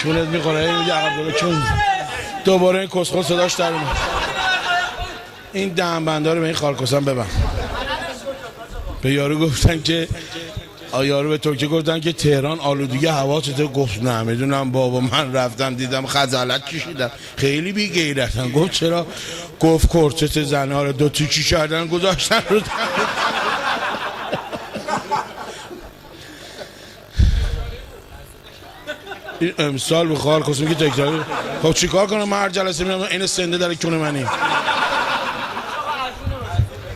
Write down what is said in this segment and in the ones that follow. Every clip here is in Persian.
چونت میخوره میگه عقب جلو چون. دوباره این کسخل صداش در اومد. این دهنبنده رو به این خالکوسان ببن. به یارو گفتن که یارو به ترکیه گفتن که تهران آلودگی هوا چطور؟ گفت نه میدونم بابا، من رفتم دیدم خجالت کشیدم، خیلی بی غیرتن. گفت چرا؟ گفت کرچت زنها رو 2 تیکه کردن گذاشتن رو این امسال به خالکوس میگه تکراری. خب چیکار کنم من هر جلسه میام این سنده در کونه منی.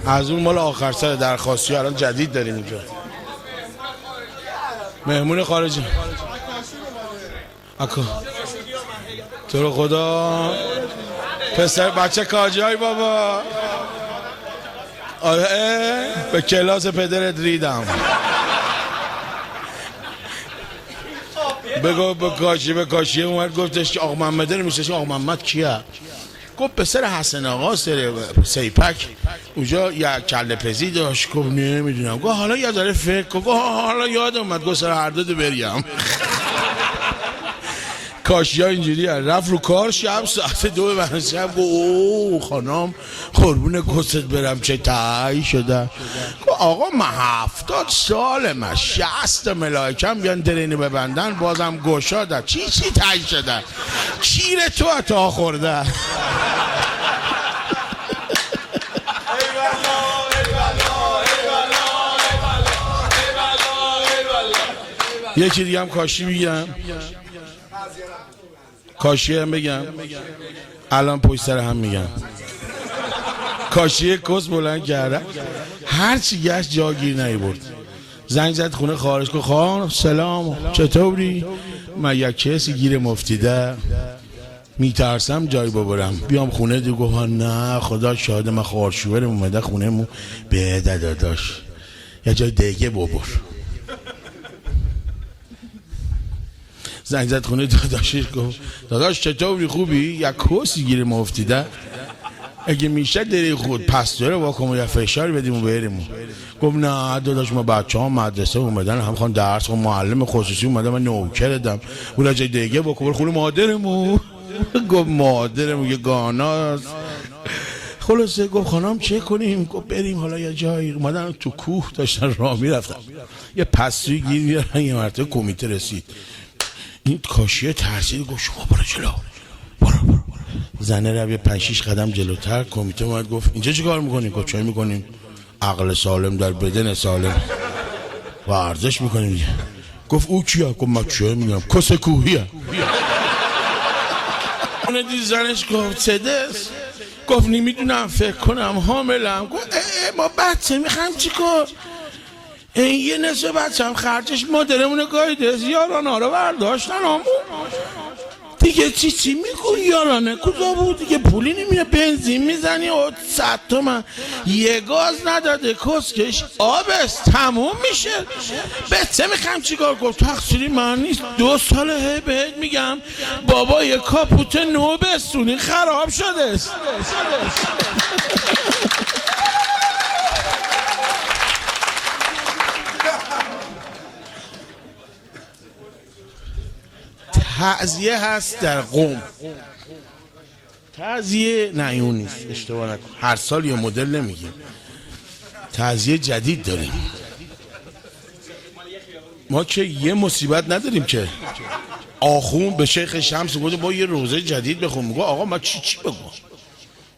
از اون مال آخر سر درخواستی الان جدید داریم اینجا. مهمون خارجی اکو تو رو خدا پسر بچه کاجی های بابا. آره به کلاس پدرت ریدم. بگو به کاشی اومد گفتش که آقا محمد رو میشه. آقا محمد کیه؟ گفت پسر حسن آقا سیپک اونجا یک کله پزی داشت. گفت نمیدونم. گفت حالا یه ذره فکر کن. گفت حالا یادم اومد. گفت سر هر دو بریم. کاشیا اینجوری رفت رو کار شب ساعت 2 بعد شب. گفت اوه خانم قربون گوشت برم چه تایی شده. گفت آقا من 70 سالمه 60 ملائکم بیان درینی ببندن بازم گشاده. چی تایی شده؟ کیر تو عطا خورده. یکی دیگه هم کاشی میگم. کاشی هم بگم الان پشت سر هم میگم. کاشی کس بلند کرده هر چی گشت جاگیر نیورد. زنگ زد خونه خارج که خان سلام چطوری؟ من یک کسی گیر مفتیده میترسم جای ببرم بیام خونه. دیگه گفت نه خدا شاهد من خارشوورم اومده خونه مو به داداش یه جای دیگه ببر. زنگ زد خونه داداشش گفت داداش چطوری خوبی؟ یک کسی گیر مفتیده اگه میشه دری خود پس داره واکن یه فشار بدیم و بریم. گفت نه داداش ما بچه ها مدرسه اومدن هم خوان درس و معلم خصوصی اومدن من نوکر دم ولی جای دیگه بکن خونه مادرمو. گفت مادرمو یه گاناست. خلاصه گفت خانم چه کنیم؟ گفت بریم حالا یه جایی. اومدن تو کوه داشتن راه میرفتن یه پسوی گیر میرن. یه مرتبه کمیته رسید. این کاشیه ترسید گفت شما برو جلو برو. زنه رو یه 5-6 قدم جلوتر. کمیته اومد گفت اینجا چی کار میکنیم؟ گفت چای میکنیم عقل سالم در بدن سالم ورزش میکنیم. گفت او کیه؟ گفت من چای میگم کس کوهیه. اون دید زنش گفت سدس. گفت نمیدونم فکر کنم حاملم. گفت ما بچه میخوایم چی کار؟ این یه نصف بچه هم خرجش مادرمونه گایده یارانه رو برداشتن همون دیگه. چی میگو یارانه کجا بود دیگه؟ پولی نمیره بنزین میزنی و 100 تومن یه گاز نداده کسکش آبست تموم میشه. بچه میخوام چیکار کنم؟ تقصیری من نیست 2 ساله بهت میگم بابا یه کاپوت نو بستونی خراب شده. تعزیه هست در قم. تعزیه نه اون نیست اشتباه نکن. هر سال یه مدل نمیگیم. تعزیه جدید داریم. ما که یه مصیبت نداریم که. آخون به شیخ شمس گفت با یه روزه جدید بخون. میگه آقا ما چی بگم؟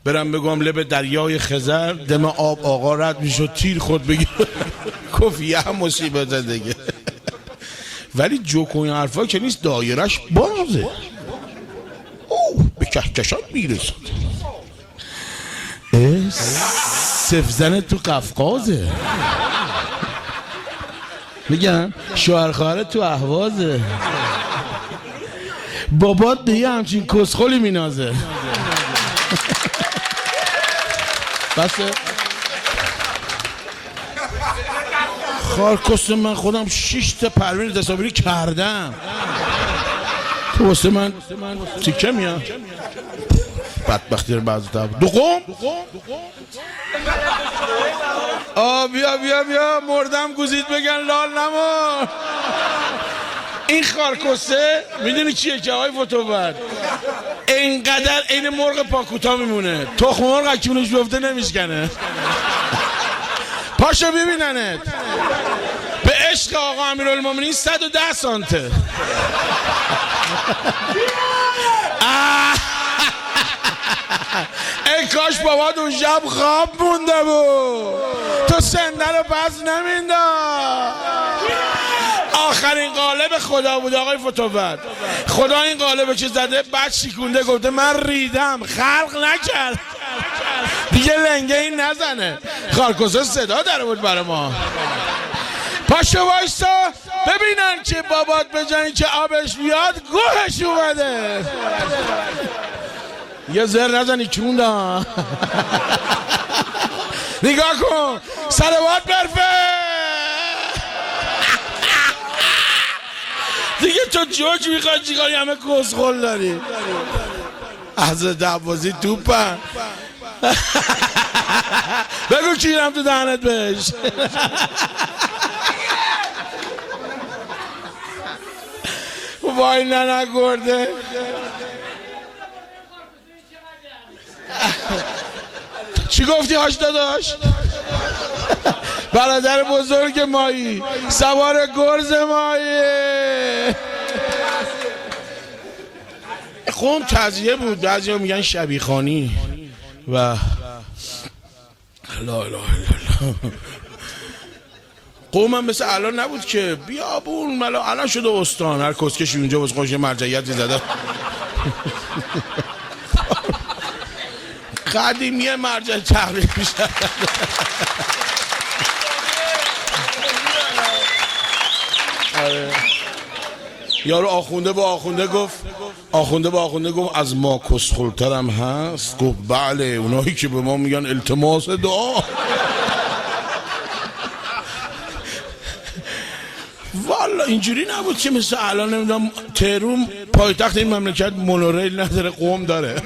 برم بگم لب دریای خزر دم آب آقا رد میشد تیر خود بگیر. گفت یه مصیبت دیگه. ولی جوکوین حرفا که نیست دایرش بازه. به کهکشان میرسد. سفزن تو قفقازه. میگن شوهر خواهر تو اهوازه. بابات به یه همچین کسخلی مینازه. بسه خارکست من خودم 6 تا پروین تصاویری کردم. تو واسه من تیکه میاد بدبختی رو بعضی تا دقم بیا مردم گوزید بگن لال نمار. این خارکسته میدونی چیه که آقای فتوبر؟ اینقدر این مرغ پاکوتا میمونه، تخم مرغ اکیونش بیفته نمیشکنه. پاشو ببیننت. به عشق آقا امیرالمومنین 110 سانته. ای کاش بابات اون شب خواب مونده بود، تو سنده رو پس نمینداز. آخرین قالب خدا بود آقای فتوبر. خدا این قالب چه زده، بعد شیکونده گفته من ریدم، خلق نکرد دیگه لنگه این نزنه. خارکسته صدا داره بود برای ما. پاشو وایستا ببینن که بابات به جای که آبش بیاد گوهش اومده. یه زر نزنی چوندا. نگاه کن سلوات برفه. دیگه تو جوک میخواد چیکاری، همه کسخل داری. حضرت عباسی توپن. بگو کیرم تو دهنت بهش. وای ننه گرده. چی گفتی هاش داداش؟ برادر بزرگ مایی، سوار گرز مایی. خون تزیه بود، بعضی ها میگن شبیخانی و لا اله الا الله. قومم مثل الان نبود که بیابون ملا، الان شده استان، هر کسکشی اونجا باز خوش مرجعیتی زده. قدیمی مرجع تحریف میشه. یارو آخونده با آخونده گفت، آخونده با آخونده گفت از ما کسخلترم هست؟ گفت بله، اونایی که به ما میگن التماس دعا. والا اینجوری نبود که مثل الان نمیدونم تهران پایتخت این مملکت مونوریل نداره، قم داره.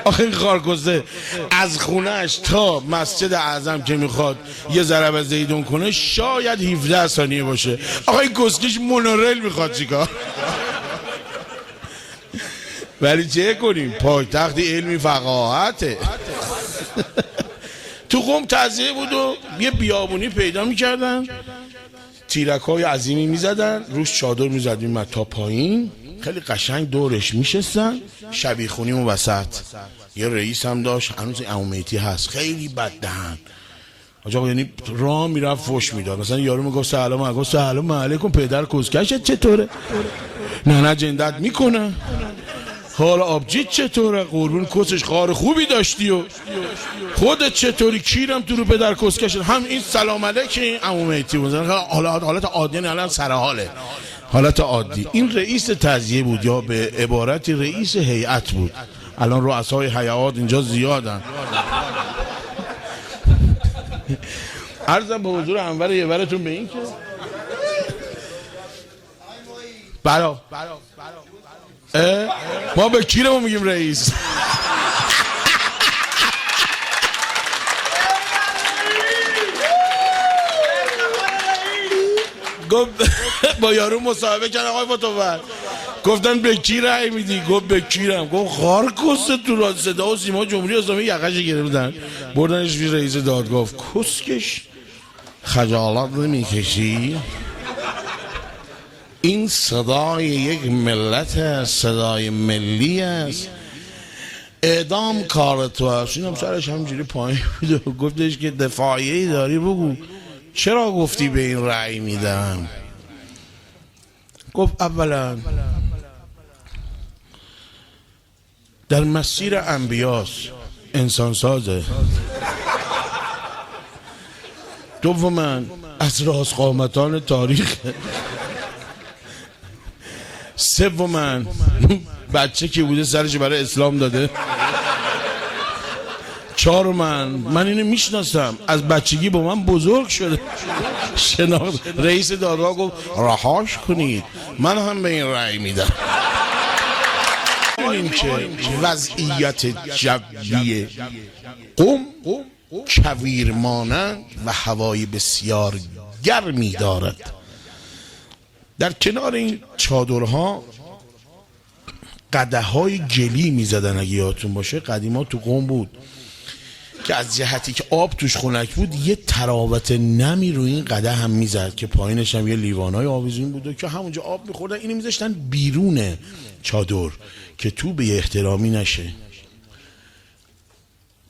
آخه این خارکسته از خونهش تا مسجد اعظم که میخواد یه ضرب زیدون کنه شاید 17 ثانیه باشه. آخه این کسکش مونوریل میخواد چیکار؟ ولی چه کنیم، پایتخت علمی فقاهته. تو قم تزیه بود و یه بیابونی پیدا میکردن، تیرک‌های عظیمی میزدن، روش چادر میزدیم تا پایین، خیلی قشنگ دورش میشستن، شبیخونی اون وسط. یه رئیس هم داشت، هنوز عمومیتی هست، خیلی بددهن. آجا یعنی راه میرفت فوش میداد، مثلا یارو میگفت سلام علیکم، سلام علیکم پدر کسکشت چطوره؟ نه جندت میکنه. حالا آبجیت چطوره؟ قربون کسش خار خوبی داشتی و خودت چطوری؟ کیرم تو رو پدر کسکشت. هم این سلام علیکم عمومیتی بود، حالت عادی نه، الان سر حاله، حالت عادی. این رئیس تزیه بود یا به عبارتی رئیس هیئت بود. الان رؤسای هیئات اینجا زیادن. عرضم به حضور انور یورتون به این که برا ما به کیرمون میگیم رئیس. گفت با یارو مصاحبه کردن آقای فتوبر، گفتن به کی رأی میدی؟ گفت به کیرم. گفت خارکسته تو را صدا و سیما جمهوری اسلامی یقش گرفتن بردنش پیش رئیس دادگاه. گفت کسکش خجالت نمیکشی؟ این صدای یک ملت است، صدای ملی است، اعدام کار تو است. این هم سرش همجوری پایین بود و گفتش که دفاعیه‌ای داری بگو، چرا گفتی به این رأی میدم؟ گفت اولا در مسیر انبیاست، انسان سازه. دوما از راست قامتان تاریخ. سوما بچه که بوده سرش برای اسلام داده. چهارما من اینو میشناسم، از بچگی با من بزرگ شده. شناخت. رئیس دادگاه گفت رهاش کنید، من هم به این رأی میدم. این که وضعیت جوی قم کویر مانند و هوای بسیار گرمی دارد. در کنار این چادرها قده‌های گلی میزدن. اگه یادتون باشه قدیما تو قم بود که از جهتی که آب توش خنک بود یه تراوت نمی روی این قده هم میزد که پایینش هم یه لیوانای آویزون بود و که همونجا آب میخوردن. اینو میذاشتن بیرون چادر که تو به احترامی نشه.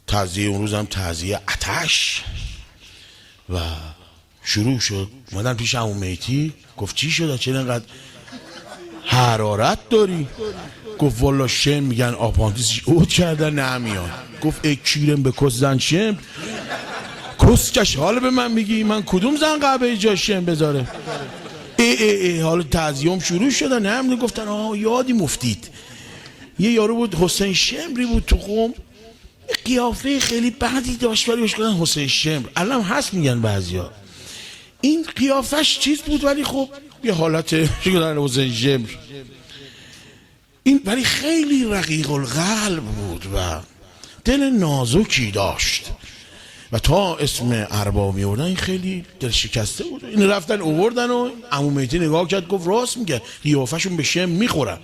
تعزیه اون روز هم تعزیه آتش و شروع شد. اومدن پیش عمو مهدی، گفت چی شده؟ چرا اینقدر حرارت داری؟ گفت والا شم میگن آپاندیسش اوت کردن نمیاد. گفت ای کیرم به کس زن شم کسکش، حالا به من میگی من کدوم زن قبه جا شم بذاره؟ ای حالا تعزیهم شروع شدن. هم گفتن آها یادی مفتید یه یارو بود حسین شمری بود تو قم، قیافه خیلی بدی داشت ولی بهش گفتن حسین شمر. الان هست میگن بعضیا این قیافش چیز بود ولی خب یه حالت گفتن حسین شمر. این ولی خیلی رقیق القلب بود و دل نازکی داشت و تا اسم ارباب میوردن این خیلی دل شکسته بود. این رفتن اووردن و عمو مهدی نگاه کرد گفت راست میگه قیافشون به شم میخورن.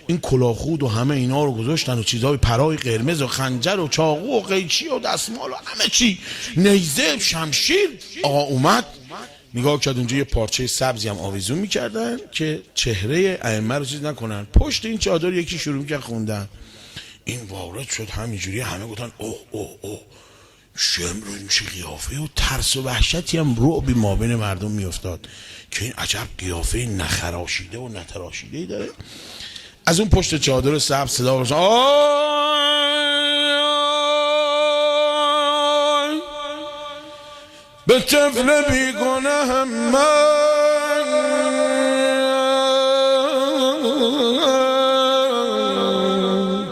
این کلاخود و همه اینا رو گذاشتن و چیزای پرای قرمز و خنجر و چاقو و قیچی و دستمال و همه چی، نیزه، شمشیر. آقا اومد نگاه کرد اونجا یه پارچه سبزی هم آویزون میکردن که چهره ائمه رو چیز نکنن. پشت این چادر یکی شروع کرد خوندن. این وارد شد همینجوری همه گفتن اوه شم رو میشه قیافه و ترس و وحشتی هم رعبی مابین مردم میافتاد که این عجب قیافه نخراشیده و نتراشیده داره. از اون پشت چادر سبز صدا برسید به طفل بیگناه من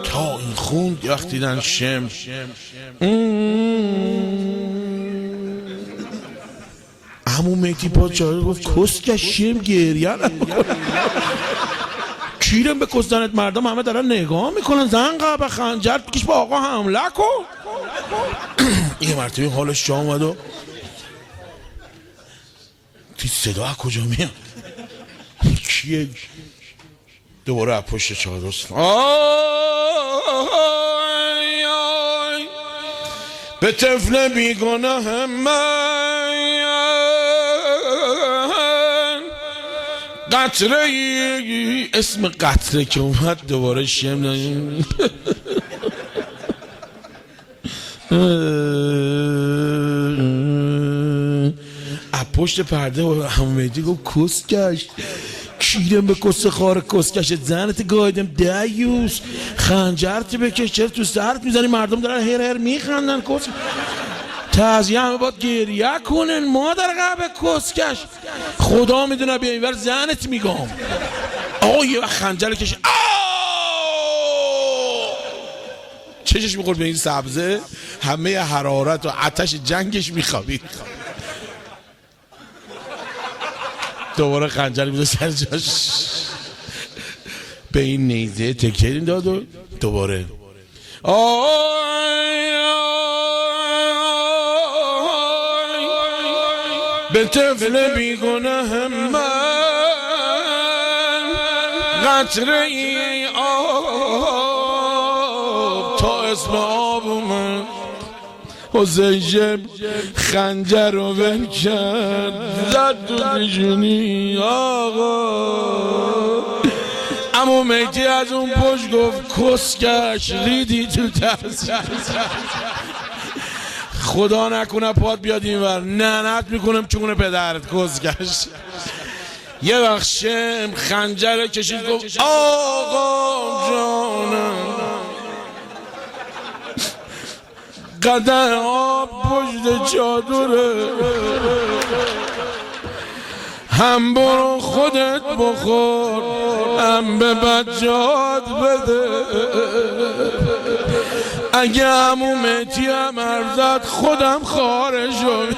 تا این خوند وقتی دیدن شم عمو مهدی با چادر گفت کسکش شم گریه کیرم به کستنت، مردم همه دارن نگاه میکنن، زن قبه خنجر بکش با آقا حمله کن. یه مرتبه حالش جا اومد و تی صدا کجا میاد؟ کیه؟ دوباره از پشت چادر به طفل بیگناه من قطره ای، اسم قطره که اومد دوباره شم از پشت پرده و عمو مهدی گفت کسکش کیرم به کس خار کسکش زنت گایدم دیوس خنجرت بکش چرا تو سرت میزنی؟ مردم دارن هر میخندن. کس تعزیه همه باید گریه کنن مادر قبه کسکش. خدا میدونه به اینور زنت میگم. آقا یه وقت خنجر کش چشش میخورد به این سبزه، همه حرارت و آتش جنگش میخوابید. دوباره خنجر میده سر جاش، به این نیزه تکیه داد و دوباره به طفل بیگناه من قطره ای آب تا اسم آب من حسین شم خنجر رو ول کرد زد تو نشونی آقا. عمو مهدی از اون پشت گفت کسکش ریدی تو ترس، خدا نکنه پات بیاد اینور ننت میکنم چون پدرت کسکش. یه وقت شم خنجر کشید گفت آقا جانم قدر آب پشت چادره، هم برو خودت بخور هم به بچه‌هات بده. اگه عمو مهدی هم ارزد خودم خارج شد.